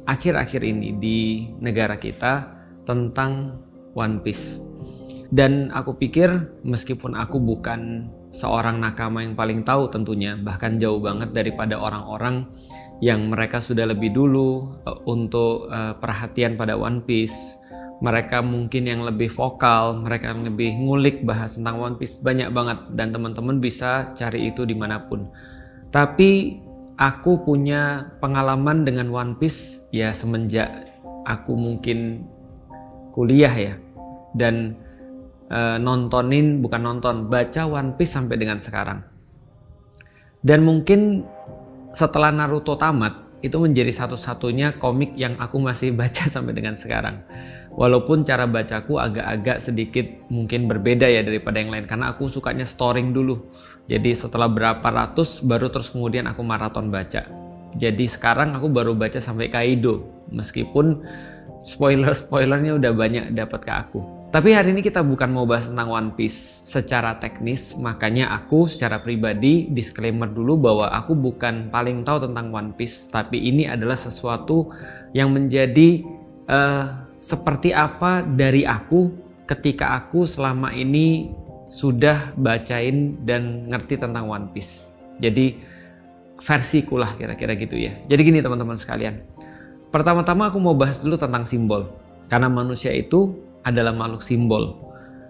akhir-akhir ini di negara kita tentang One Piece. Dan aku pikir meskipun aku bukan seorang nakama yang paling tahu tentunya, bahkan jauh banget daripada orang-orang yang mereka sudah lebih dulu untuk perhatian pada One Piece. Mereka mungkin yang lebih vokal, mereka yang lebih ngulik bahas tentang One Piece banyak banget, dan teman-teman bisa cari itu dimanapun. Tapi aku punya pengalaman dengan One Piece ya semenjak aku mungkin kuliah ya, dan baca One Piece sampai dengan sekarang. Dan mungkin setelah Naruto tamat, itu menjadi satu-satunya komik yang aku masih baca sampai dengan sekarang. Walaupun cara bacaku agak-agak sedikit mungkin berbeda ya daripada yang lain, karena aku sukanya storing dulu. Jadi setelah berapa ratus baru terus kemudian aku maraton baca. Jadi sekarang aku baru baca sampai Kaido, meskipun spoiler-spoilernya udah banyak dapat ke aku. Tapi hari ini kita bukan mau bahas tentang One Piece secara teknis, makanya aku secara pribadi disclaimer dulu bahwa aku bukan paling tahu tentang One Piece, tapi ini adalah sesuatu yang menjadi seperti apa dari aku ketika aku selama ini sudah bacain dan ngerti tentang One Piece. Jadi versiku lah kira-kira gitu ya. Jadi gini teman-teman sekalian, pertama-tama aku mau bahas dulu tentang simbol, karena manusia itu adalah makhluk simbol,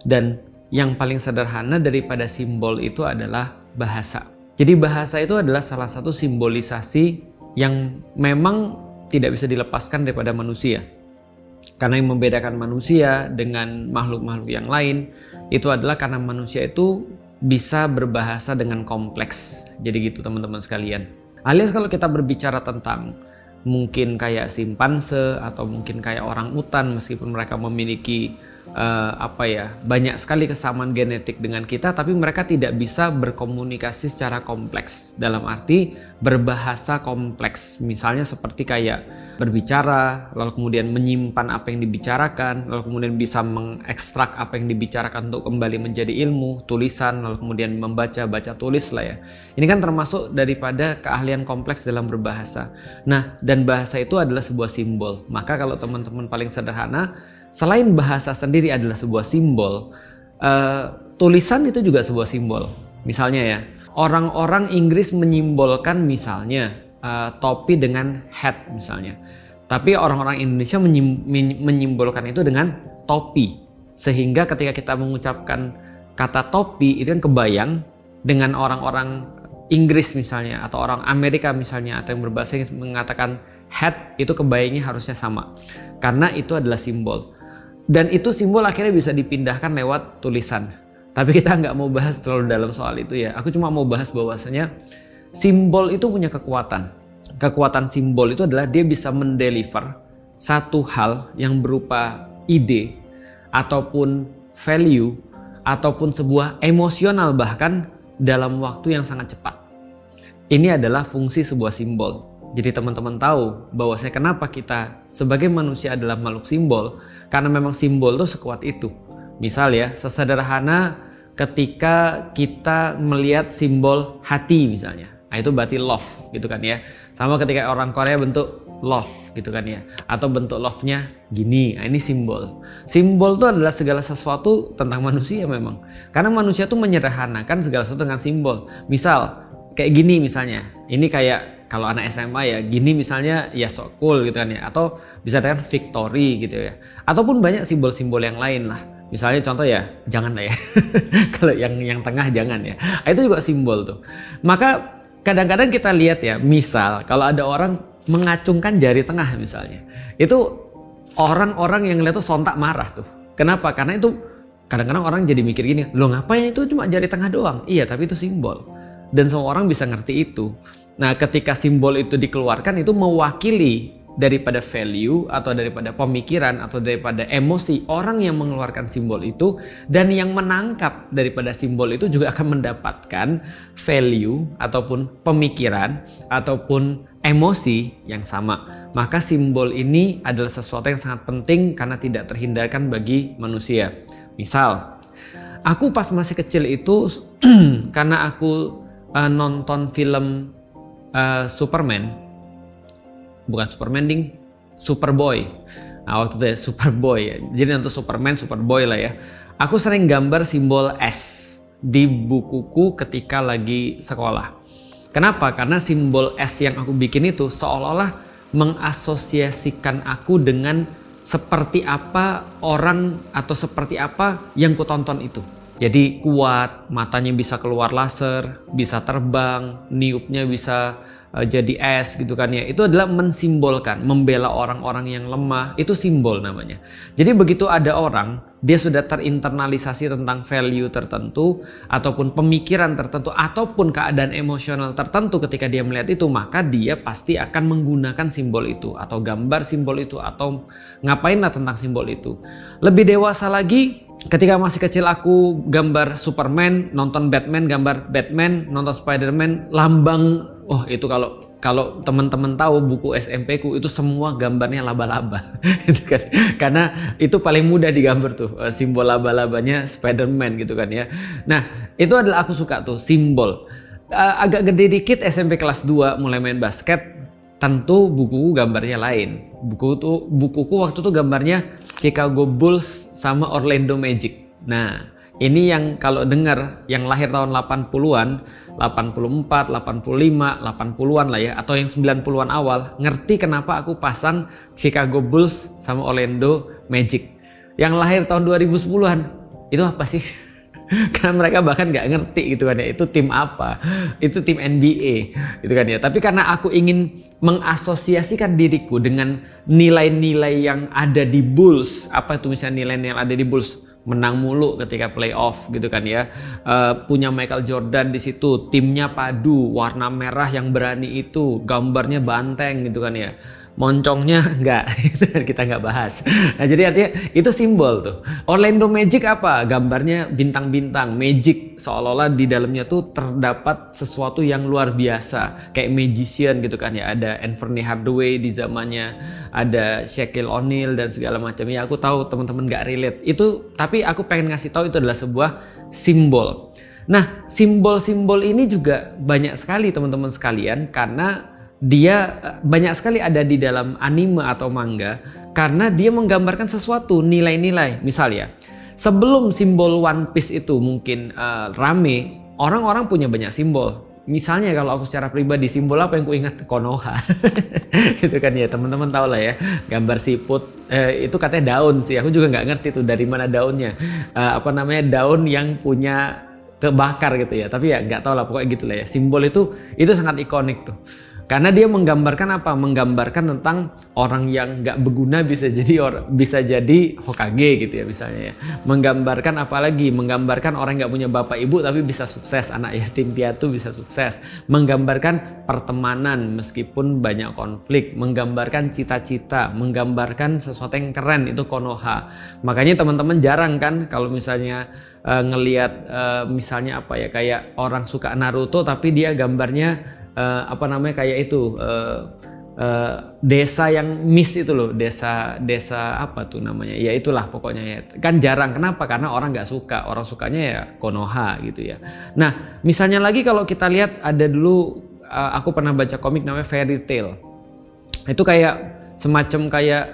dan yang paling sederhana daripada simbol itu adalah bahasa. Jadi bahasa itu adalah salah satu simbolisasi yang memang tidak bisa dilepaskan daripada manusia. Karena yang membedakan manusia dengan makhluk-makhluk yang lain itu adalah karena manusia itu bisa berbahasa dengan kompleks. Jadi gitu teman-teman sekalian. Alias kalau kita berbicara tentang mungkin kayak simpanse atau mungkin kayak orang utan, meskipun mereka memiliki banyak sekali kesamaan genetik dengan kita, tapi mereka tidak bisa berkomunikasi secara kompleks, dalam arti berbahasa kompleks. Misalnya seperti kayak berbicara, lalu kemudian menyimpan apa yang dibicarakan, lalu kemudian bisa mengekstrak apa yang dibicarakan untuk kembali menjadi ilmu, tulisan, lalu kemudian membaca, baca tulis lah ya. Ini kan termasuk daripada keahlian kompleks dalam berbahasa. Nah, dan bahasa itu adalah sebuah simbol. Maka kalau teman-teman paling sederhana, selain bahasa sendiri adalah sebuah simbol, tulisan itu juga sebuah simbol. Misalnya ya, orang-orang Inggris menyimbolkan misalnya topi dengan hat misalnya. Tapi orang-orang Indonesia menyimbolkan itu dengan topi. Sehingga ketika kita mengucapkan kata topi, itu kan kebayang dengan orang-orang Inggris misalnya, atau orang Amerika misalnya, atau yang berbahasa Inggris mengatakan hat, itu kebayangnya harusnya sama. Karena itu adalah simbol. Dan itu simbol akhirnya bisa dipindahkan lewat tulisan. Tapi kita nggak mau bahas terlalu dalam soal itu ya. Aku cuma mau bahas bahwasanya simbol itu punya kekuatan. Kekuatan simbol itu adalah dia bisa mendeliver satu hal yang berupa ide, ataupun value, ataupun sebuah emosional bahkan dalam waktu yang sangat cepat. Ini adalah fungsi sebuah simbol. Jadi teman-teman tahu bahwasanya kenapa kita sebagai manusia adalah makhluk simbol, karena memang simbol itu sekuat itu. Misal ya, sesederhana ketika kita melihat simbol hati misalnya, nah itu berarti love gitu kan ya. Sama ketika orang Korea bentuk love gitu kan ya, atau bentuk love-nya gini, nah ini simbol. Simbol itu adalah segala sesuatu tentang manusia memang, karena manusia tuh menyederhanakan segala sesuatu dengan simbol. Misal kayak gini misalnya, ini kayak kalau anak SMA ya, gini misalnya ya sok cool gitu kan ya, atau bisa dengan victory gitu ya, ataupun banyak simbol-simbol yang lain lah. Misalnya contoh ya, jangan lah ya, kalau yang tengah jangan ya, itu juga simbol tuh. Maka kadang-kadang kita lihat ya, misal kalau ada orang mengacungkan jari tengah misalnya, itu orang-orang yang lihat tuh sontak marah tuh. Kenapa? Karena itu kadang-kadang orang jadi mikir gini, loh ngapain itu cuma jari tengah doang? Iya, tapi itu simbol. Dan semua orang bisa ngerti itu. Nah, ketika simbol itu dikeluarkan, itu mewakili daripada value atau daripada pemikiran atau daripada emosi orang yang mengeluarkan simbol itu, dan yang menangkap daripada simbol itu juga akan mendapatkan value ataupun pemikiran ataupun emosi yang sama. Maka simbol ini adalah sesuatu yang sangat penting karena tidak terhindarkan bagi manusia. Misal, aku pas masih kecil itu karena aku nonton film Superman, bukan Superman ding, Superboy. Nah, waktu itu ya Superboy ya. Jadi untuk Superman, Superboy lah ya. Aku sering gambar simbol S di bukuku ketika lagi sekolah. Kenapa? Karena simbol S yang aku bikin itu seolah-olah mengasosiasikan aku dengan seperti apa orang atau seperti apa yang kutonton itu. Jadi kuat, matanya bisa keluar laser, bisa terbang, niupnya bisa jadi es gitu kan ya. Itu adalah mensimbolkan, membela orang-orang yang lemah, itu simbol namanya. Jadi begitu ada orang, dia sudah terinternalisasi tentang value tertentu, ataupun pemikiran tertentu, ataupun keadaan emosional tertentu ketika dia melihat itu, maka dia pasti akan menggunakan simbol itu, atau gambar simbol itu, atau ngapainlah tentang simbol itu. Lebih dewasa lagi, ketika masih kecil aku gambar Superman, nonton Batman, gambar Batman, nonton Spiderman, lambang. Oh itu kalau teman-teman tahu buku SMP ku itu semua gambarnya laba-laba, gitu kan? Karena itu paling mudah digambar tuh, simbol laba-labanya Spiderman gitu kan ya. Nah itu adalah aku suka tuh simbol. Agak gede dikit SMP kelas 2 mulai main basket, tentu bukuku gambarnya lain. Bukuku waktu itu gambarnya Chicago Bulls sama Orlando Magic. Nah ini yang kalau dengar yang lahir tahun 80-an, 84, 85, 80-an lah ya, atau yang 90-an awal, ngerti kenapa aku pasang Chicago Bulls sama Orlando Magic. Yang lahir tahun 2010-an, itu apa sih? Karena mereka bahkan nggak ngerti gitu kan ya, itu tim apa, itu tim NBA gitu kan ya. Tapi karena aku ingin mengasosiasikan diriku dengan nilai-nilai yang ada di Bulls, apa itu misalnya nilai-nilai yang ada di Bulls, menang mulu ketika playoff gitu kan ya, punya Michael Jordan di situ, timnya padu, warna merah yang berani itu, gambarnya banteng gitu kan ya. Moncongnya enggak, kita nggak bahas. Nah jadi artinya itu simbol tuh. Orlando Magic apa? Gambarnya bintang-bintang, magic, seolah-olah di dalamnya tuh terdapat sesuatu yang luar biasa, kayak magician gitu kan ya. Ada Anthony Hardaway di zamannya, ada Shaquille O'Neal dan segala macam. Ya aku tahu teman-teman nggak relate itu, tapi aku pengen ngasih tahu itu adalah sebuah simbol. Nah simbol-simbol ini juga banyak sekali teman-teman sekalian, karena dia banyak sekali ada di dalam anime atau manga, karena dia menggambarkan sesuatu, nilai-nilai. Misalnya sebelum simbol One Piece itu mungkin rame, orang-orang punya banyak simbol. Misalnya kalau aku secara pribadi, simbol apa yang ku ingat? Konoha. Gitu kan ya, teman-teman tahu lah ya, gambar siput, itu katanya daun sih, aku juga nggak ngerti tuh dari mana daunnya, apa namanya, daun yang punya kebakar gitu ya, tapi ya nggak tahu lah, pokoknya gitu lah ya. Simbol itu sangat ikonik tuh. Karena dia menggambarkan apa? Menggambarkan tentang orang yang nggak berguna bisa jadi Hokage gitu ya misalnya ya. Menggambarkan apalagi? Menggambarkan orang nggak punya bapak ibu tapi bisa sukses, anak yatim piatu bisa sukses. Menggambarkan pertemanan meskipun banyak konflik. Menggambarkan cita-cita, menggambarkan sesuatu yang keren, itu Konoha. Makanya teman-teman jarang kan kalau misalnya ngelihat misalnya apa ya, kayak orang suka Naruto tapi dia gambarnya apa namanya, kayak itu desa yang miss itu loh, desa apa tuh namanya, ya itulah pokoknya ya. Kan jarang. Kenapa? Karena orang nggak suka, orang sukanya ya Konoha gitu ya. Nah misalnya lagi kalau kita lihat, ada dulu aku pernah baca komik namanya Fairy Tail. Itu kayak semacam kayak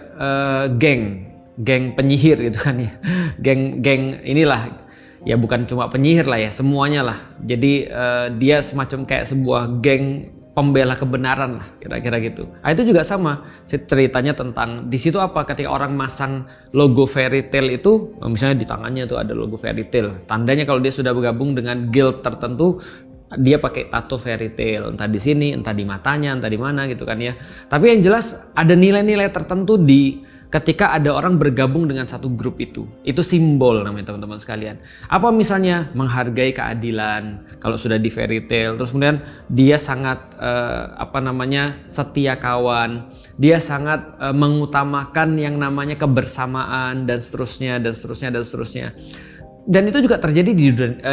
geng penyihir gitu kan ya, geng inilah ya, bukan cuma penyihir lah ya, semuanya lah. Jadi dia semacam kayak sebuah geng pembela kebenaran lah, kira-kira gitu. Nah, itu juga sama ceritanya tentang di situ apa, ketika orang masang logo Fairy Tail itu, misalnya di tangannya tuh ada logo Fairy Tail, tandanya kalau dia sudah bergabung dengan guild tertentu, dia pakai tato Fairy Tail, entah di sini, entah di matanya, entah di mana gitu kan ya. Tapi yang jelas ada nilai-nilai tertentu di ketika ada orang bergabung dengan satu grup itu simbol namanya teman-teman sekalian. Apa misalnya menghargai keadilan kalau sudah di Fairy Tail, terus kemudian dia sangat apa namanya, setia kawan, dia sangat mengutamakan yang namanya kebersamaan dan seterusnya dan seterusnya dan seterusnya. Dan itu juga terjadi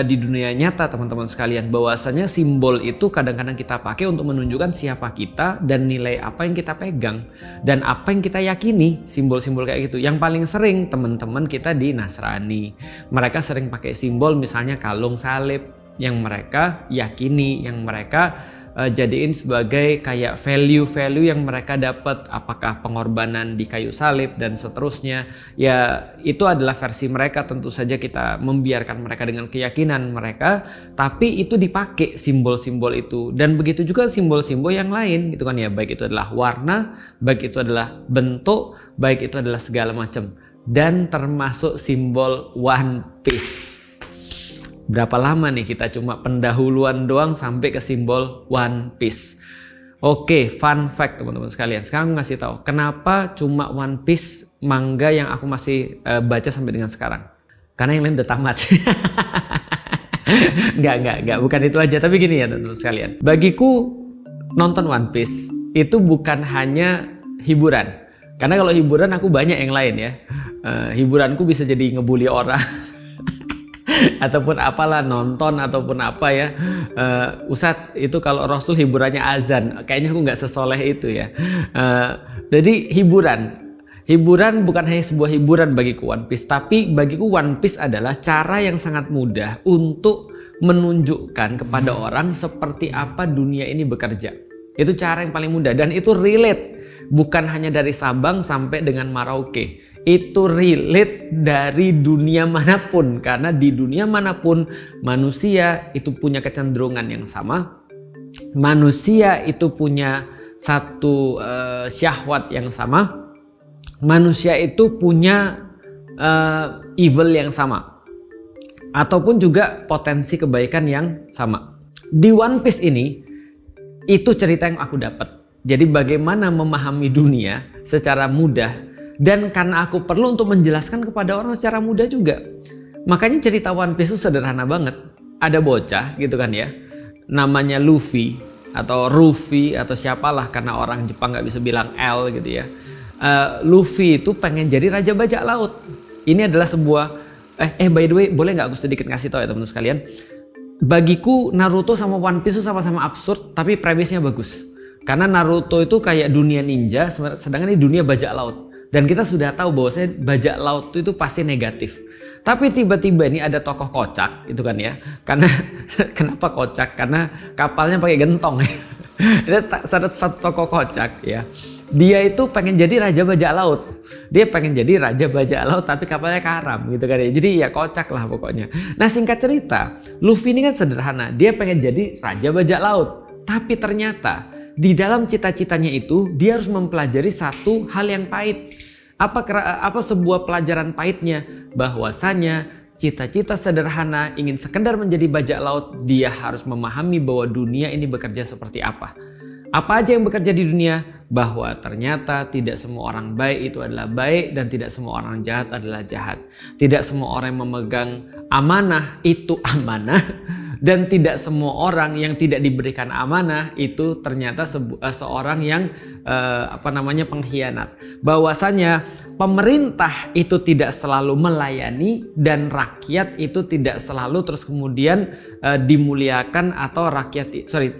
di dunia nyata teman-teman sekalian, bahwasanya simbol itu kadang-kadang kita pakai untuk menunjukkan siapa kita dan nilai apa yang kita pegang dan apa yang kita yakini. Simbol-simbol kayak gitu yang paling sering teman-teman kita di Nasrani, mereka sering pakai simbol misalnya kalung salib yang mereka yakini, yang mereka jadiin sebagai kayak value-value yang mereka dapat, apakah pengorbanan di kayu salib dan seterusnya. Ya itu adalah versi mereka, tentu saja kita membiarkan mereka dengan keyakinan mereka, tapi itu dipakai simbol-simbol itu. Dan begitu juga simbol-simbol yang lain gitu kan ya, baik itu adalah warna, baik itu adalah bentuk, baik itu adalah segala macam, dan termasuk simbol One Piece. Berapa lama nih kita cuma pendahuluan doang sampai ke simbol One Piece. Oke, fun fact teman-teman sekalian. Sekarang ngasih tahu kenapa cuma One Piece manga yang aku masih baca sampai dengan sekarang. Karena yang lain udah tamat. Enggak, bukan itu aja. Tapi gini ya teman-teman sekalian. Bagiku nonton One Piece itu bukan hanya hiburan. Karena kalau hiburan aku banyak yang lain ya. Hiburanku bisa jadi ngebully orang. Ataupun apalah, nonton ataupun apa ya. Ustadz itu kalau Rasul hiburannya azan, kayaknya aku nggak sesoleh itu ya. Jadi hiburan bukan hanya sebuah hiburan bagiku One Piece, tapi bagiku One Piece adalah cara yang sangat mudah untuk menunjukkan kepada orang seperti apa dunia ini bekerja. Itu cara yang paling mudah dan itu relate, bukan hanya dari Sabang sampai dengan Merauke. Itu relate dari dunia manapun, karena di dunia manapun manusia itu punya kecenderungan yang sama, manusia itu punya satu syahwat yang sama, manusia itu punya evil yang sama, ataupun juga potensi kebaikan yang sama. Di One Piece ini itu cerita yang aku dapat. Jadi bagaimana memahami dunia secara mudah. Dan karena aku perlu untuk menjelaskan kepada orang secara mudah juga. Makanya cerita One Piece itu sederhana banget. Ada bocah gitu kan ya. Namanya Luffy atau Ruffy atau siapalah, karena orang Jepang nggak bisa bilang L gitu ya. Luffy itu pengen jadi raja bajak laut. Ini adalah sebuah by the way, boleh nggak aku sedikit ngasih tahu ya teman-teman sekalian. Bagiku Naruto sama One Piece itu sama-sama absurd, tapi premisnya bagus. Karena Naruto itu kayak dunia ninja, sedangkan ini dunia bajak laut. Dan kita sudah tahu bahwasanya bajak laut itu pasti negatif. Tapi tiba-tiba ini ada tokoh kocak gitu kan ya. Karena kenapa kocak? Karena kapalnya pakai gentong ya. Ada satu tokoh kocak ya. Dia itu pengen jadi raja bajak laut. Dia pengen jadi raja bajak laut tapi kapalnya karam gitu kan ya. Jadi ya kocak lah pokoknya. Nah singkat cerita, Luffy ini kan sederhana. Dia pengen jadi raja bajak laut. Tapi ternyata di dalam cita-citanya itu dia harus mempelajari satu hal yang pahit. Apa sebuah pelajaran pahitnya? Bahwasanya cita-cita sederhana ingin sekedar menjadi bajak laut, dia harus memahami bahwa dunia ini bekerja seperti apa. Apa aja yang bekerja di dunia? Bahwa ternyata tidak semua orang baik itu adalah baik dan tidak semua orang jahat adalah jahat. Tidak semua orang yang memegang amanah itu amanah. Dan tidak semua orang yang tidak diberikan amanah itu ternyata seorang yang pengkhianat. Bahwasanya pemerintah itu tidak selalu melayani dan rakyat itu tidak selalu terus kemudian dimuliakan, atau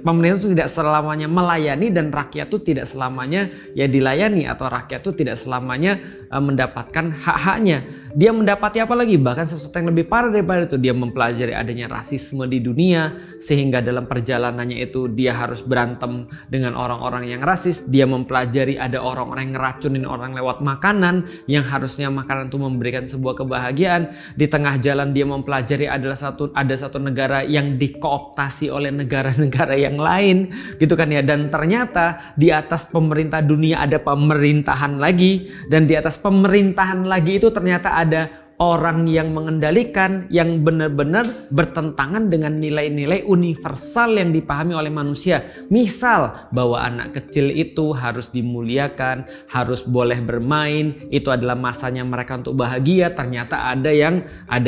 pemerintah itu tidak selamanya melayani dan rakyat itu tidak selamanya ya dilayani, atau rakyat itu tidak selamanya mendapatkan hak-haknya. Dia mendapati apa lagi? Bahkan sesuatu yang lebih parah daripada itu, dia mempelajari adanya rasisme di dunia, sehingga dalam perjalanannya itu dia harus berantem dengan orang-orang yang rasis. Dia mempelajari ada orang-orang yang ngeracunin orang lewat makanan, yang harusnya makanan itu memberikan sebuah kebahagiaan. Di tengah jalan dia mempelajari ada satu negara yang dikooptasi oleh negara-negara yang lain gitu kan ya. Dan ternyata di atas pemerintah dunia ada pemerintahan lagi, dan di atas pemerintahan lagi itu ternyata ada orang yang mengendalikan yang benar-benar bertentangan dengan nilai-nilai universal yang dipahami oleh manusia. Misal bahwa anak kecil itu harus dimuliakan, harus boleh bermain, itu adalah masanya mereka untuk bahagia. Ternyata ada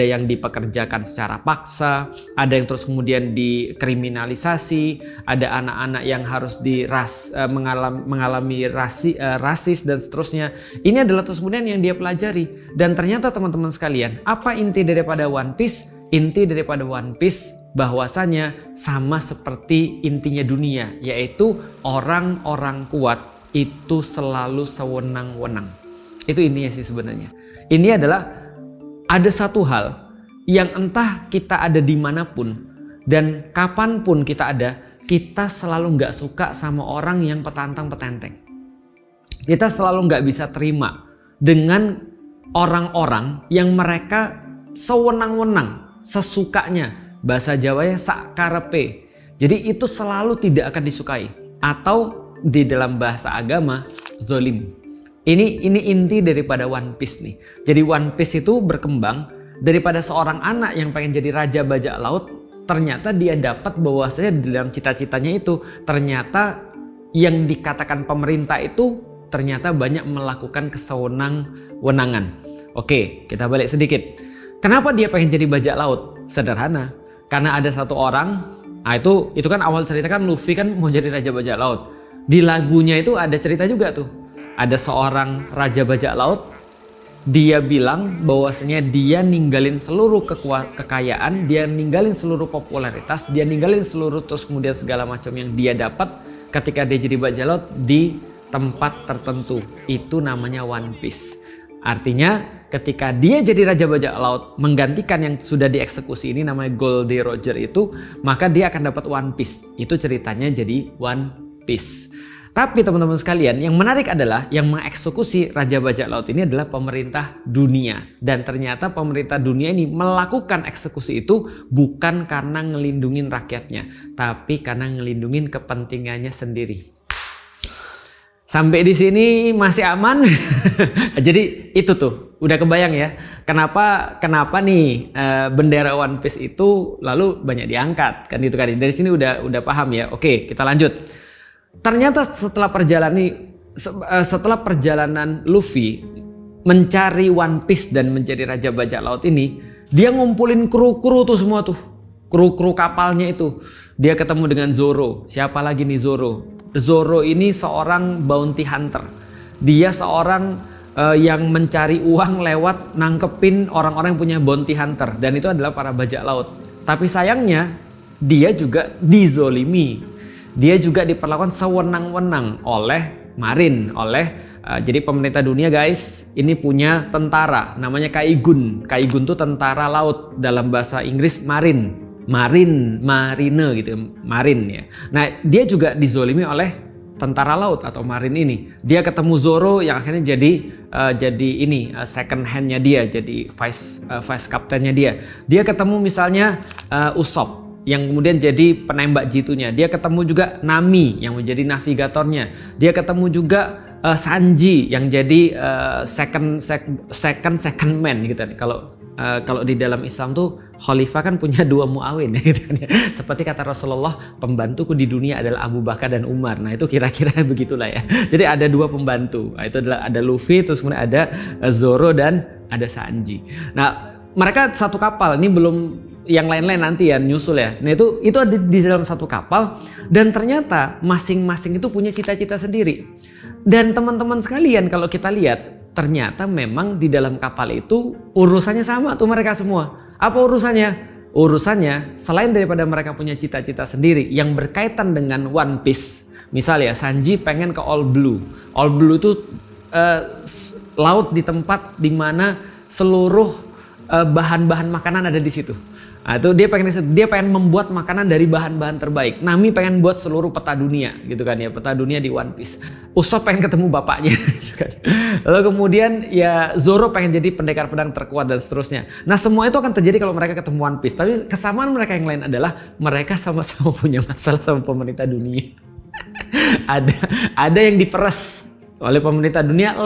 yang dipekerjakan secara paksa, ada yang terus kemudian dikriminalisasi, ada anak-anak yang harus mengalami rasis dan seterusnya. Ini adalah terus kemudian yang dia pelajari. Dan ternyata teman-teman sekalian, apa inti daripada One Piece? Inti daripada One Piece bahwasanya sama seperti intinya dunia, yaitu orang-orang kuat itu selalu sewenang-wenang. Itu intinya sih sebenarnya. Ini adalah ada satu hal yang entah kita ada dimanapun dan kapanpun kita ada, kita selalu nggak suka sama orang yang petantang-petenteng. Kita selalu nggak bisa terima dengan orang-orang yang mereka sewenang-wenang, sesukanya, bahasa Jawanya sakarepe. Jadi itu selalu tidak akan disukai, atau di dalam bahasa agama zolim. Ini inti daripada One Piece nih. Jadi One Piece itu berkembang daripada seorang anak yang pengen jadi raja bajak laut, ternyata dia dapat bahwasanya di dalam cita-citanya itu ternyata yang dikatakan pemerintah itu ternyata banyak melakukan kesewenang-wenangan. Oke, kita balik sedikit. Kenapa dia pengen jadi bajak laut? Sederhana, karena ada satu orang, itu kan awal cerita kan Luffy kan mau jadi raja bajak laut. Di lagunya itu ada cerita juga tuh. Ada seorang raja bajak laut, dia bilang bahwasanya dia ninggalin seluruh kekayaan, dia ninggalin seluruh popularitas, dia ninggalin seluruh terus kemudian segala macam yang dia dapat ketika dia jadi bajak laut di tempat tertentu. Itu namanya One Piece. Artinya ketika dia jadi raja bajak laut menggantikan yang sudah dieksekusi ini namanya Goldie Roger itu, maka dia akan dapat One Piece. Itu ceritanya jadi One Piece. Tapi teman-teman sekalian, yang menarik adalah yang mengeksekusi raja bajak laut ini adalah pemerintah dunia. Dan ternyata pemerintah dunia ini melakukan eksekusi itu bukan karena ngelindungin rakyatnya, tapi karena ngelindungin kepentingannya sendiri. Sampai di sini masih aman. Jadi itu tuh udah kebayang ya kenapa nih bendera One Piece itu lalu banyak diangkat kan, itu kan. Dari sini udah paham ya. Oke, kita lanjut. Ternyata setelah perjalanan Luffy mencari One Piece dan menjadi raja bajak laut ini, dia ngumpulin kru-kru tuh semua tuh, kru-kru kapalnya itu. Dia ketemu dengan Zoro. Siapa lagi nih Zoro? Zoro ini seorang bounty hunter. Dia seorang yang mencari uang lewat nangkepin orang-orang yang punya bounty hunter, dan itu adalah para bajak laut. Tapi sayangnya dia juga dizolimi. Dia juga diperlakukan sewenang-wenang oleh Marine, jadi pemerintah dunia guys, ini punya tentara namanya Kaigun. Kaigun itu tentara laut, dalam bahasa Inggris marine gitu, marine ya. Nah, dia juga dizolimi oleh tentara laut atau marine ini. Dia ketemu Zoro yang akhirnya jadi ini second hand-nya dia, jadi vice captain-nya dia. Dia ketemu misalnya Usopp yang kemudian jadi penembak jitunya. Dia ketemu juga Nami yang menjadi navigatornya. Dia ketemu juga Sanji yang jadi second man gitu. Kalau di dalam Islam tuh khalifah kan punya dua muawin gitu kan ya. Seperti kata Rasulullah, pembantuku di dunia adalah Abu Bakar dan Umar. Nah itu kira-kira begitulah ya. Jadi ada dua pembantu. Nah, itu adalah ada Luffy, terus kemudian ada Zoro dan ada Sanji. Nah mereka satu kapal. Ini belum yang lain-lain nanti ya nyusul ya. Nah itu ada di dalam satu kapal, dan ternyata masing-masing itu punya cita-cita sendiri. Dan teman-teman sekalian, kalau kita lihat ternyata memang di dalam kapal itu urusannya sama tuh mereka semua. Apa urusannya? Urusannya selain daripada mereka punya cita-cita sendiri yang berkaitan dengan One Piece. Misalnya Sanji pengen ke All Blue. All Blue itu laut di tempat dimana seluruh bahan-bahan makanan ada di situ. Nah, itu dia pengen membuat makanan dari bahan-bahan terbaik. Nami pengen buat seluruh peta dunia gitu kan ya, peta dunia di One Piece. Usopp pengen ketemu bapaknya. Lalu kemudian ya Zoro pengen jadi pendekar pedang terkuat dan seterusnya. Nah semua itu akan terjadi kalau mereka ketemu One Piece. Tapi kesamaan mereka yang lain adalah mereka sama-sama punya masalah sama pemerintah dunia. ada yang diperes oleh pemerintah dunia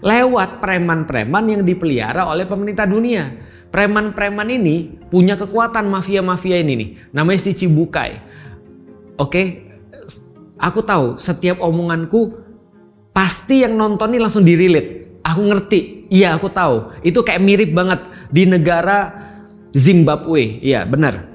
lewat preman-preman yang dipelihara oleh pemerintah dunia. Preman-preman ini punya kekuatan, mafia-mafia ini nih, namanya si Chibukai. Oke, aku tahu setiap omonganku pasti yang nonton ini langsung di-relate. Aku ngerti, iya aku tahu. Itu kayak mirip banget di negara Zimbabwe, iya benar.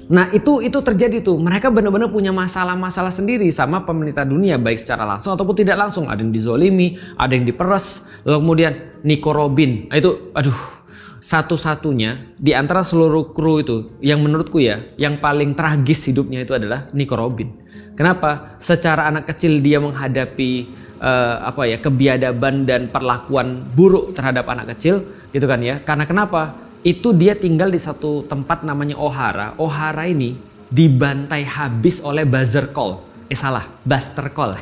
Nah itu terjadi tuh, mereka benar-benar punya masalah-masalah sendiri sama pemerintah dunia, baik secara langsung ataupun tidak langsung. Ada yang dizolimi, ada yang diperes, lalu kemudian Nico Robin, itu aduh, satu-satunya di antara seluruh kru itu yang menurutku ya yang paling tragis hidupnya itu adalah Nico Robin. Kenapa? Secara anak kecil dia menghadapi kebiadaban dan perlakuan buruk terhadap anak kecil gitu kan ya. Karena kenapa? Itu dia tinggal di satu tempat namanya Ohara. Ohara ini dibantai habis oleh buzzer call. Salah, buster call.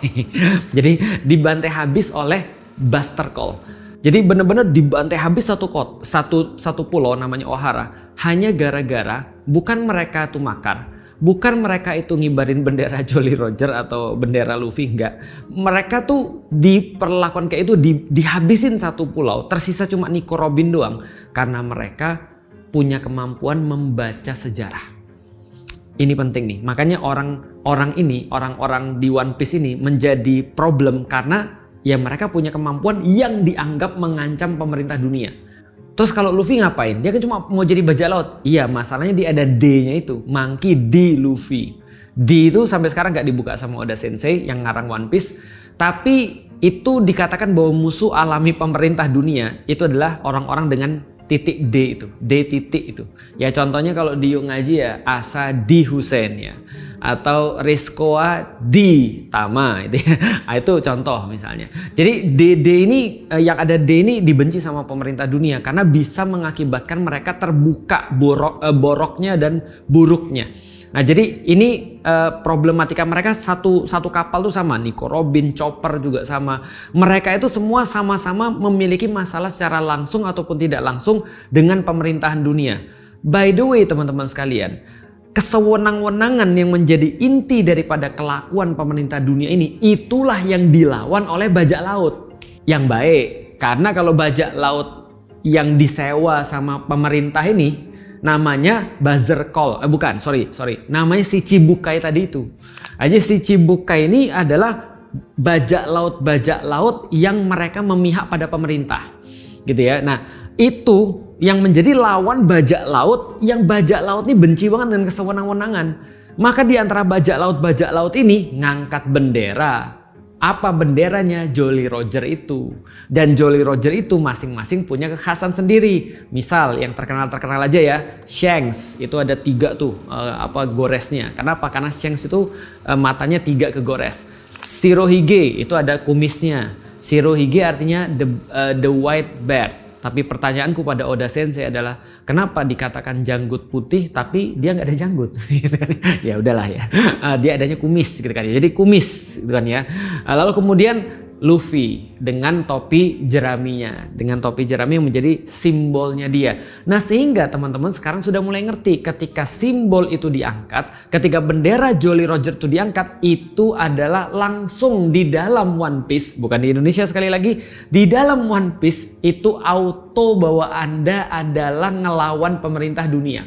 Jadi dibantai habis oleh buster call. Jadi benar-benar dibantai habis satu pulau namanya Ohara hanya gara-gara bukan mereka tuh makar, bukan mereka itu ngibarin bendera Jolly Roger atau bendera Luffy, enggak. Mereka tuh diperlakukan kayak itu, dihabisin satu pulau, tersisa cuma Nico Robin doang karena mereka punya kemampuan membaca sejarah. Ini penting nih, makanya orang-orang di One Piece ini menjadi problem karena ya mereka punya kemampuan yang dianggap mengancam pemerintah dunia. Terus kalau Luffy ngapain? Dia kan cuma mau jadi bajak laut. Iya, masalahnya dia ada D-nya itu, Monkey D. Luffy. D itu sampai sekarang nggak dibuka sama Oda Sensei yang ngarang One Piece. Tapi itu dikatakan bahwa musuh alami pemerintah dunia itu adalah orang-orang dengan titik D itu, D titik itu. Ya contohnya kalau di Yuk Ngaji ya Asa D Hussein ya, atau Rizkoa D Tama itu ya. Itu contoh misalnya. Jadi D ini yang ada D ini dibenci sama pemerintah dunia karena bisa mengakibatkan mereka terbuka boroknya dan buruknya. Nah jadi ini problematika mereka satu kapal tuh sama, Nico Robin, Chopper juga sama. Mereka itu semua sama-sama memiliki masalah secara langsung ataupun tidak langsung dengan pemerintahan dunia. By the way teman-teman sekalian, kesewenang-wenangan yang menjadi inti daripada kelakuan pemerintah dunia ini, itulah yang dilawan oleh bajak laut yang baik. Karena kalau bajak laut yang disewa sama pemerintah ini namanya buzzer call, namanya si Chibukai tadi itu. Aja si Chibukai ini adalah bajak laut yang mereka memihak pada pemerintah, gitu ya. Nah itu yang menjadi lawan bajak laut, yang bajak laut ini benci banget dengan kesewenang-wenangan. Maka di antara bajak laut ini ngangkat bendera. Apa benderanya? Jolly Roger itu. Dan Jolly Roger itu masing-masing punya kekhasan sendiri. Misal yang terkenal aja ya, Shanks itu ada 3 tuh goresnya. Kenapa? Karena Shanks itu matanya 3 kegores. Shirohige itu ada kumisnya. Shirohige artinya the white bear. Tapi pertanyaanku pada Oda Sensei adalah kenapa dikatakan janggut putih tapi dia nggak ada janggut? Ya udahlah ya, dia adanya kumis gitu kan ya. Jadi kumis gitu kan ya. Lalu kemudian Luffy dengan topi jeraminya, dengan topi jerami yang menjadi simbolnya dia. Nah sehingga teman-teman sekarang sudah mulai ngerti ketika simbol itu diangkat, ketika bendera Jolly Roger itu diangkat, itu adalah langsung di dalam One Piece, bukan di Indonesia sekali lagi, di dalam One Piece itu auto bahwa Anda adalah ngelawan pemerintah dunia.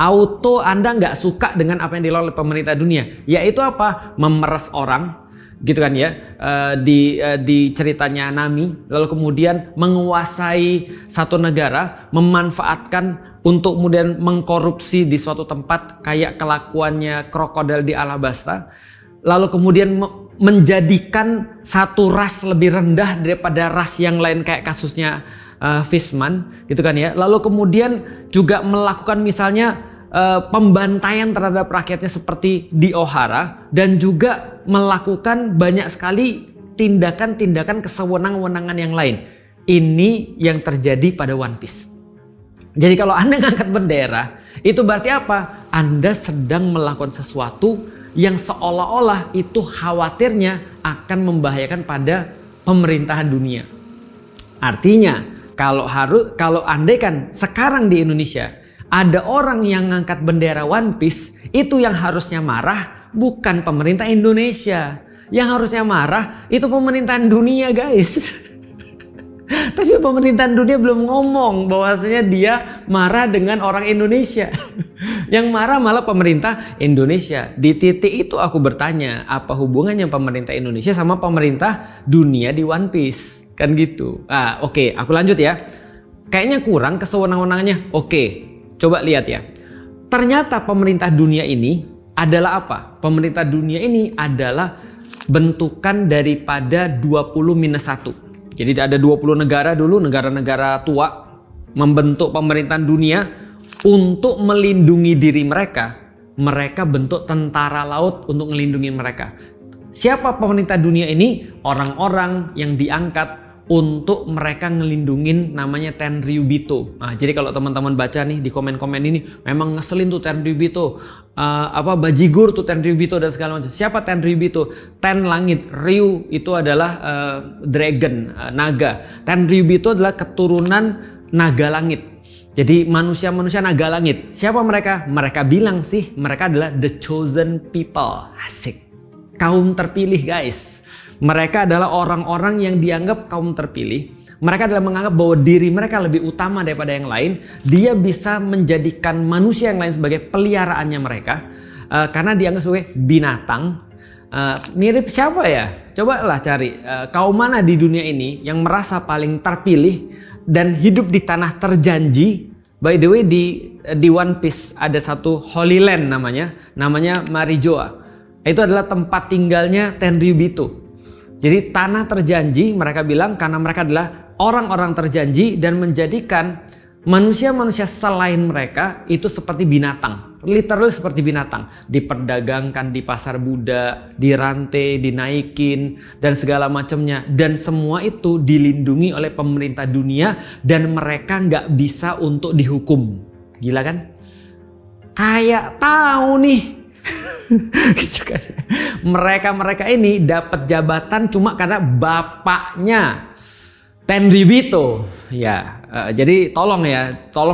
Auto Anda nggak suka dengan apa yang dilakukan oleh pemerintah dunia, yaitu apa? Memeras orang, gitu kan ya, di ceritanya Nami, lalu kemudian menguasai satu negara, memanfaatkan untuk kemudian mengkorupsi di suatu tempat kayak kelakuannya krokodil di Alabasta, lalu kemudian menjadikan satu ras lebih rendah daripada ras yang lain kayak kasusnya Fishman, gitu kan ya, lalu kemudian juga melakukan misalnya pembantaian terhadap rakyatnya seperti di Ohara, dan juga melakukan banyak sekali tindakan-tindakan kesewenang-wenangan yang lain. Ini yang terjadi pada One Piece. Jadi kalau Anda ngangkat bendera, itu berarti apa? Anda sedang melakukan sesuatu yang seolah-olah itu khawatirnya akan membahayakan pada pemerintahan dunia. Artinya, kalau andai kan sekarang di Indonesia ada orang yang ngangkat bendera One Piece, itu yang harusnya marah bukan pemerintah Indonesia. Yang harusnya marah itu pemerintahan dunia, guys. Tapi pemerintahan dunia belum ngomong bahwasanya dia marah dengan orang Indonesia. Yang marah malah pemerintah Indonesia. Di titik itu aku bertanya, apa hubungannya pemerintah Indonesia sama pemerintah dunia di One Piece? Kan gitu. Oke, aku lanjut ya. Kayaknya kurang kesewenang-wenangannya. Oke. Coba lihat ya, ternyata pemerintah dunia ini adalah apa? Pemerintah dunia ini adalah bentukan daripada 20-1. Jadi ada 20 negara dulu, negara-negara tua membentuk pemerintahan dunia untuk melindungi diri mereka. Mereka bentuk tentara laut untuk melindungi mereka. Siapa pemerintah dunia ini? Orang-orang yang diangkat untuk mereka ngelindungin namanya Tenryubito. Nah, jadi kalau teman-teman baca nih di komen-komen ini, memang ngeselin tuh Tenryubito, bajigur tuh Tenryubito dan segala macam. Siapa Tenryubito? Ten langit, Ryu itu adalah dragon, naga. Tenryubito adalah keturunan naga langit. Jadi manusia-manusia naga langit. Siapa mereka? Mereka bilang sih mereka adalah the chosen people. Asik. Kaum terpilih, guys. Mereka adalah orang-orang yang dianggap kaum terpilih. Mereka adalah menganggap bahwa diri mereka lebih utama daripada yang lain. Dia bisa menjadikan manusia yang lain sebagai peliharaannya mereka. Karena dianggap sebagai binatang. Mirip siapa ya? Cobalah cari. Kaum mana di dunia ini yang merasa paling terpilih dan hidup di tanah terjanji? By the way, di One Piece ada satu Holy Land namanya Marijoa. Itu adalah tempat tinggalnya Tenryubito. Jadi tanah terjanji mereka bilang karena mereka adalah orang-orang terjanji dan menjadikan manusia-manusia selain mereka itu seperti binatang. Literally seperti binatang. Diperdagangkan di pasar Buddha, dirantai, dinaikin, dan segala macamnya. Dan semua itu dilindungi oleh pemerintah dunia dan mereka nggak bisa untuk dihukum. Gila kan? Kayak tahu nih. Mereka ini dapat jabatan cuma karena bapaknya Tenryubito. Ya, jadi tolong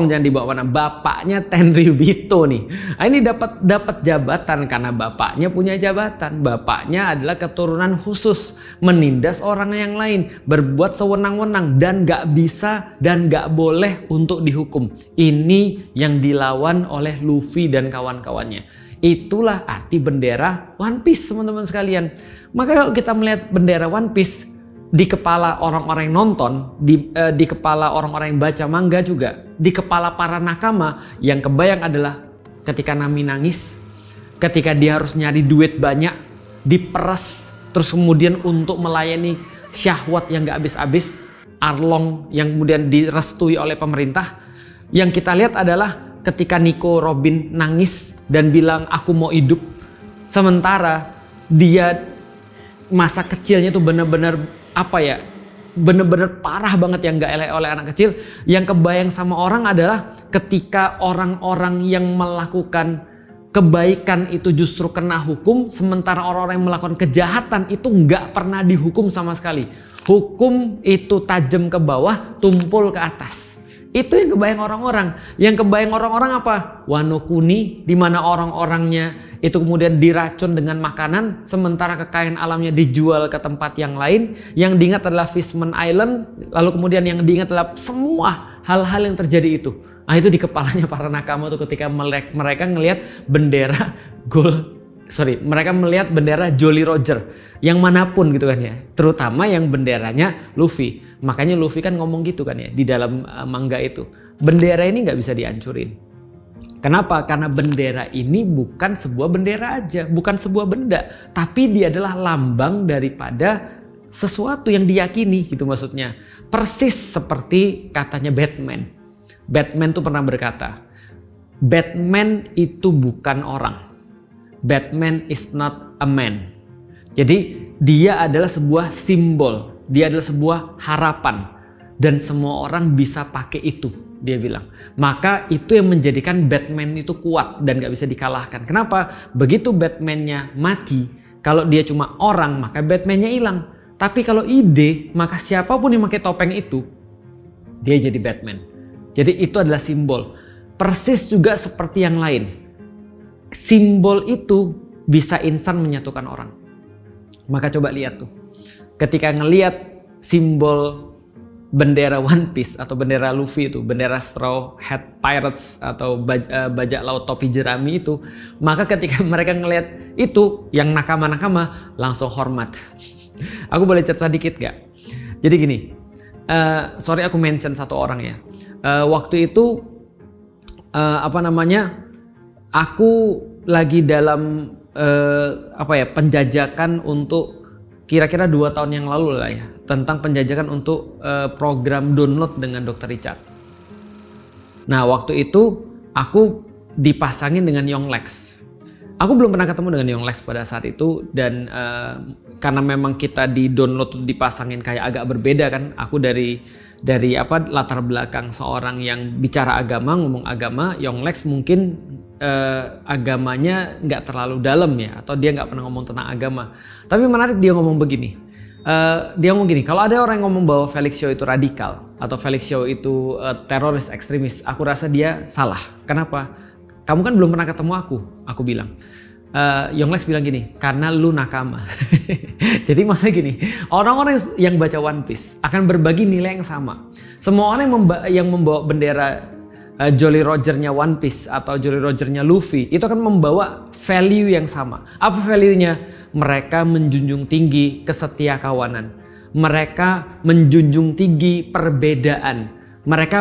jangan dibawa mana. Bapaknya Tenryubito nih. Ini dapat jabatan karena bapaknya punya jabatan. Bapaknya adalah keturunan khusus, menindas orang yang lain, berbuat sewenang-wenang dan nggak bisa dan nggak boleh untuk dihukum. Ini yang dilawan oleh Luffy dan kawan-kawannya. Itulah arti bendera One Piece, teman-teman sekalian. Maka kalau kita melihat bendera One Piece di kepala orang-orang yang nonton, di kepala orang-orang yang baca manga juga, di kepala para nakama, yang kebayang adalah ketika Nami nangis, ketika dia harus nyari duit banyak, diperas, terus kemudian untuk melayani syahwat yang gak habis-habis, Arlong yang kemudian direstui oleh pemerintah. Yang kita lihat adalah ketika Nico Robin nangis dan bilang aku mau hidup, sementara dia masa kecilnya tuh bener-bener bener-bener parah banget yang gak elek oleh anak kecil. Yang kebayang sama orang adalah ketika orang-orang yang melakukan kebaikan itu justru kena hukum, sementara orang-orang yang melakukan kejahatan itu nggak pernah dihukum sama sekali. Hukum itu tajam ke bawah, tumpul ke atas. Itu yang kebayang orang-orang. Yang kebayang orang-orang apa? Wano Kuni, di mana orang-orangnya itu kemudian diracun dengan makanan, sementara kekayaan alamnya dijual ke tempat yang lain. Yang diingat adalah Fishman Island, lalu kemudian yang diingat adalah semua hal-hal yang terjadi itu. Nah, itu di kepalanya para nakama tuh ketika mereka ngelihat bendera mereka melihat bendera Jolly Roger yang manapun gitu kan ya, terutama yang benderanya Luffy. Makanya Luffy kan ngomong gitu kan ya di dalam manga itu, bendera ini nggak bisa dihancurin. Kenapa? Karena bendera ini bukan sebuah bendera aja, bukan sebuah benda, tapi dia adalah lambang daripada sesuatu yang diyakini gitu maksudnya. Persis seperti katanya Batman. Batman tuh pernah berkata, Batman itu bukan orang. Batman is not a man. Jadi dia adalah sebuah simbol, dia adalah sebuah harapan, dan semua orang bisa pakai itu, dia bilang. Maka itu yang menjadikan Batman itu kuat dan gak bisa dikalahkan. Kenapa? Begitu Batman-nya mati, kalau dia cuma orang maka Batman-nya hilang. Tapi kalau ide, maka siapapun yang pakai topeng itu, dia jadi Batman. Jadi itu adalah simbol. Persis juga seperti yang lain. Simbol itu bisa instan menyatukan orang. Maka coba lihat tuh. Ketika ngelihat simbol bendera One Piece atau bendera Luffy itu, bendera Straw Hat Pirates atau bajak laut topi jerami itu, maka ketika mereka ngelihat itu, yang nakama-nakama langsung hormat. Aku boleh cerita dikit gak? Jadi gini, sorry aku mention satu orang ya. Waktu itu aku lagi dalam penjajakan untuk kira-kira 2 tahun yang lalu lah ya, tentang penjajakan untuk program download dengan Dr. Richard. Nah waktu itu aku dipasangin dengan Yonglex. Aku belum pernah ketemu dengan Yonglex pada saat itu, dan karena memang kita di download dipasangin kayak agak berbeda kan. Aku dari latar belakang seorang yang bicara agama, ngomong agama. Yonglex mungkin agamanya nggak terlalu dalam ya, atau dia nggak pernah ngomong tentang agama. Tapi menarik dia ngomong begini. Dia ngomong gini, kalau ada orang yang ngomong bahwa Felix Yeo itu radikal atau Felix Yeo itu teroris ekstremis, aku rasa dia salah. Kenapa? Kamu kan belum pernah ketemu aku bilang. Yonglex bilang gini, karena lu nakama. Jadi maksudnya gini, orang-orang yang baca One Piece akan berbagi nilai yang sama. Semua orang yang membawa bendera Jolly Roger-nya One Piece atau Jolly Roger-nya Luffy itu akan membawa value yang sama. Apa value-nya? Mereka menjunjung tinggi kesetiakawanan. Mereka menjunjung tinggi perbedaan. Mereka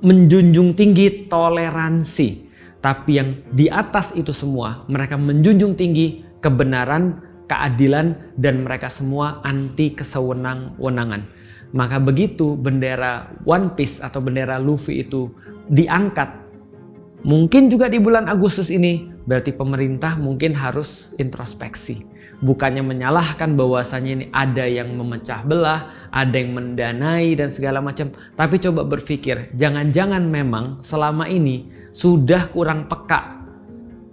menjunjung tinggi toleransi. Tapi yang di atas itu semua, mereka menjunjung tinggi kebenaran, keadilan, dan mereka semua anti kesewenang-wenangan. Maka begitu bendera One Piece atau bendera Luffy itu diangkat, mungkin juga di bulan Agustus ini, berarti pemerintah mungkin harus introspeksi. Bukannya menyalahkan bahwasanya ini ada yang memecah belah, ada yang mendanai dan segala macam. Tapi coba berpikir, jangan-jangan memang selama ini sudah kurang peka.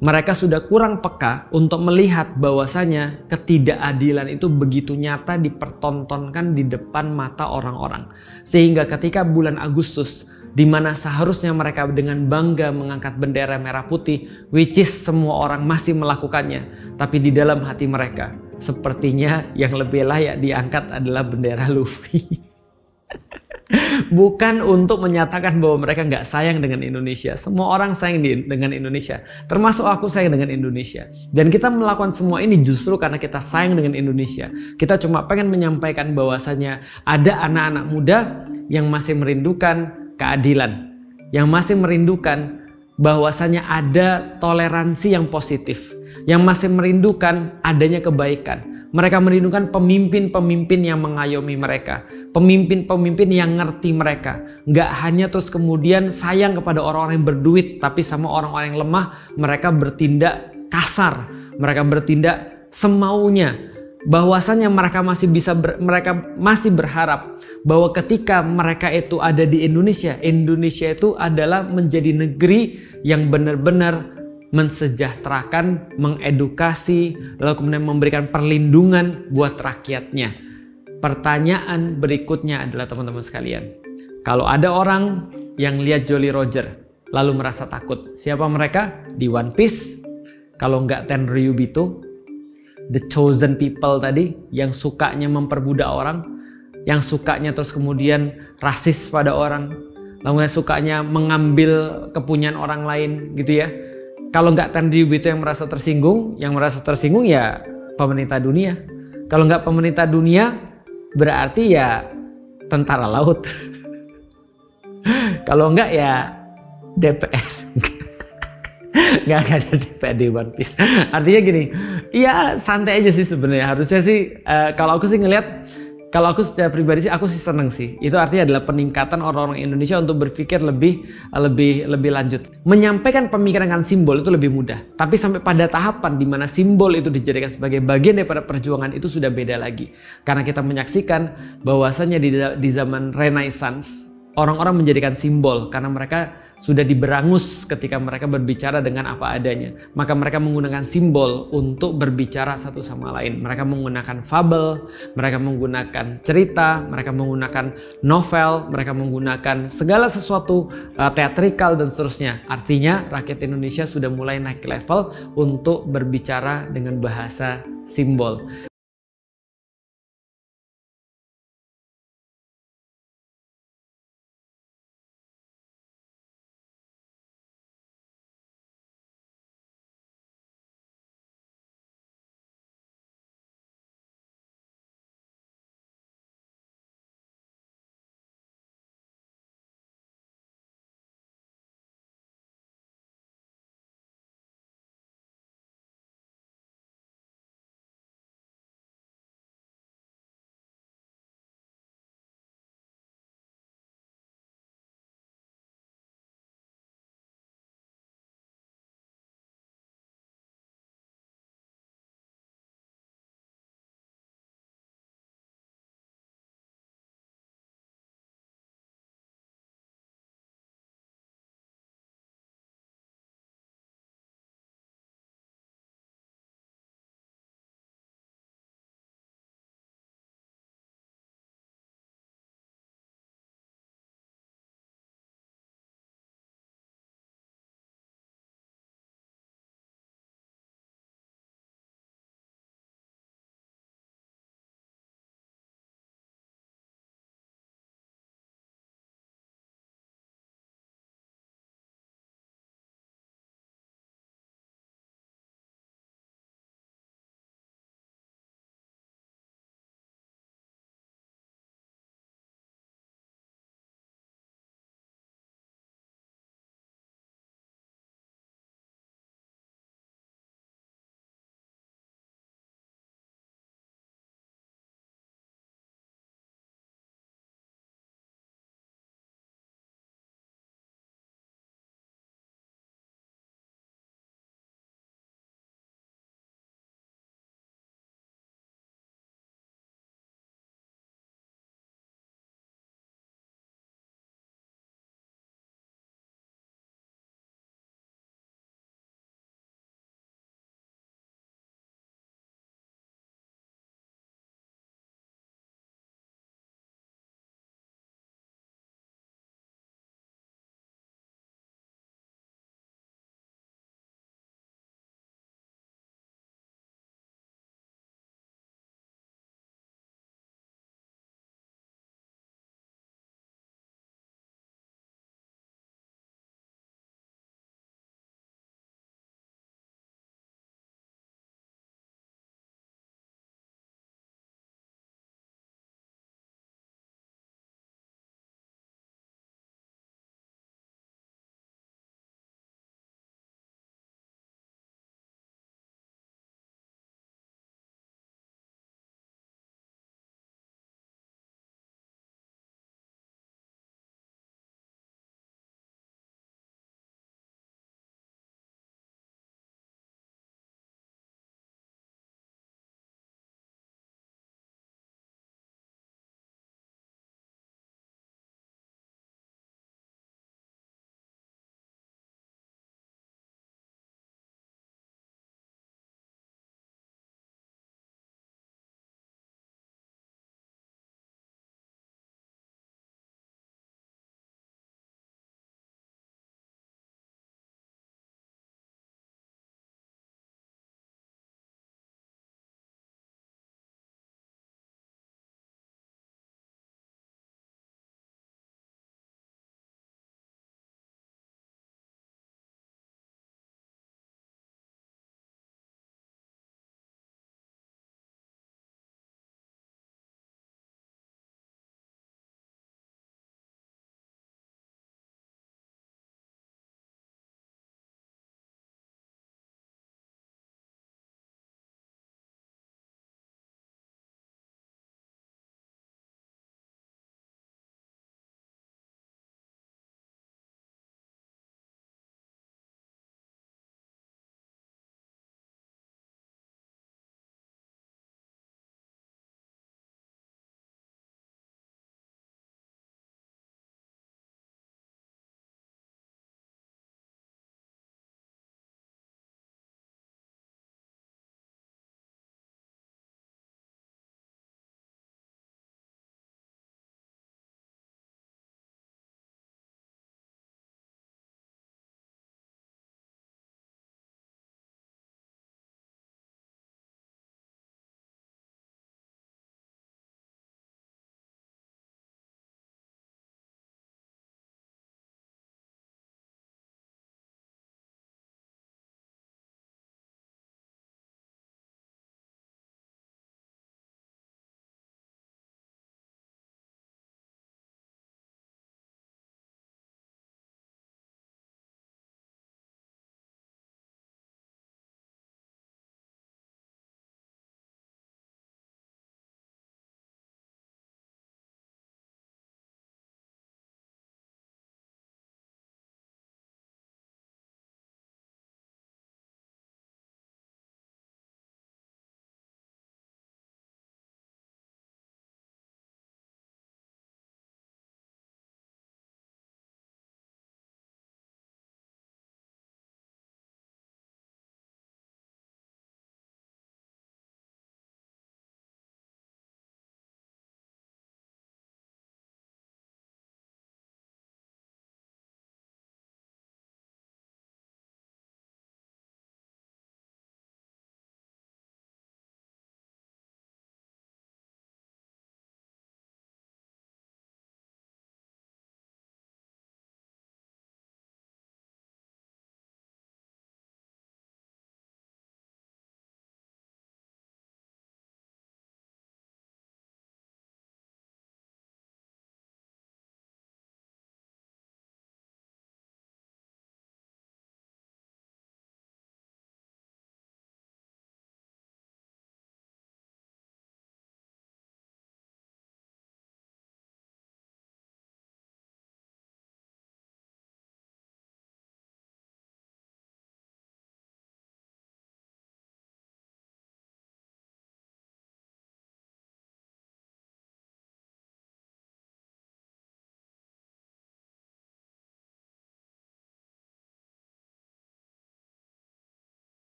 Mereka sudah kurang peka untuk melihat bahwasanya ketidakadilan itu begitu nyata dipertontonkan di depan mata orang-orang. Sehingga ketika bulan Agustus, di mana seharusnya mereka dengan bangga mengangkat bendera merah putih, which is semua orang masih melakukannya, tapi di dalam hati mereka sepertinya yang lebih layak diangkat adalah bendera Luffy. Bukan untuk menyatakan bahwa mereka nggak sayang dengan Indonesia. Semua orang sayang dengan Indonesia, termasuk aku sayang dengan Indonesia. Dan kita melakukan semua ini justru karena kita sayang dengan Indonesia. Kita cuma pengen menyampaikan bahwasanya ada anak-anak muda yang masih merindukan keadilan, yang masih merindukan bahwasanya ada toleransi yang positif, yang masih merindukan adanya kebaikan. Mereka merindukan pemimpin-pemimpin yang mengayomi mereka, pemimpin-pemimpin yang ngerti mereka. Nggak hanya terus kemudian sayang kepada orang-orang yang berduit, tapi sama orang-orang yang lemah mereka bertindak kasar, mereka bertindak semaunya. Bahwasanya mereka masih berharap bahwa ketika mereka itu ada di Indonesia, Indonesia itu adalah menjadi negeri yang benar-benar mensejahterakan, mengedukasi, lalu kemudian memberikan perlindungan buat rakyatnya. Pertanyaan berikutnya adalah teman-teman sekalian, kalau ada orang yang lihat Jolly Roger lalu merasa takut, siapa mereka? Di One Piece, kalau nggak Tenryubito, The Chosen People tadi, yang sukanya memperbudak orang, yang sukanya terus kemudian rasis pada orang, lalu sukanya mengambil kepunyaan orang lain gitu ya. Kalau nggak Tenryubito yang merasa tersinggung ya pemerintah dunia. Kalau nggak pemerintah dunia berarti ya tentara laut. Kalau nggak ya DPR. Nggak ada DPR di One Piece. Artinya gini, ya santai aja sih sebenarnya. Harusnya sih kalau aku sih ngelihat, kalau aku secara pribadi sih aku sih seneng sih. Itu artinya adalah peningkatan orang-orang Indonesia untuk berpikir lebih lanjut. Menyampaikan pemikiran dengan simbol itu lebih mudah. Tapi sampai pada tahapan di mana simbol itu dijadikan sebagai bagian daripada perjuangan itu sudah beda lagi. Karena kita menyaksikan bahwasanya di zaman Renaissance, orang-orang menjadikan simbol karena mereka sudah diberangus ketika mereka berbicara dengan apa adanya. Maka mereka menggunakan simbol untuk berbicara satu sama lain. Mereka menggunakan fabel, mereka menggunakan cerita, mereka menggunakan novel, mereka menggunakan segala sesuatu teatrikal dan seterusnya. Artinya rakyat Indonesia sudah mulai naik level untuk berbicara dengan bahasa simbol.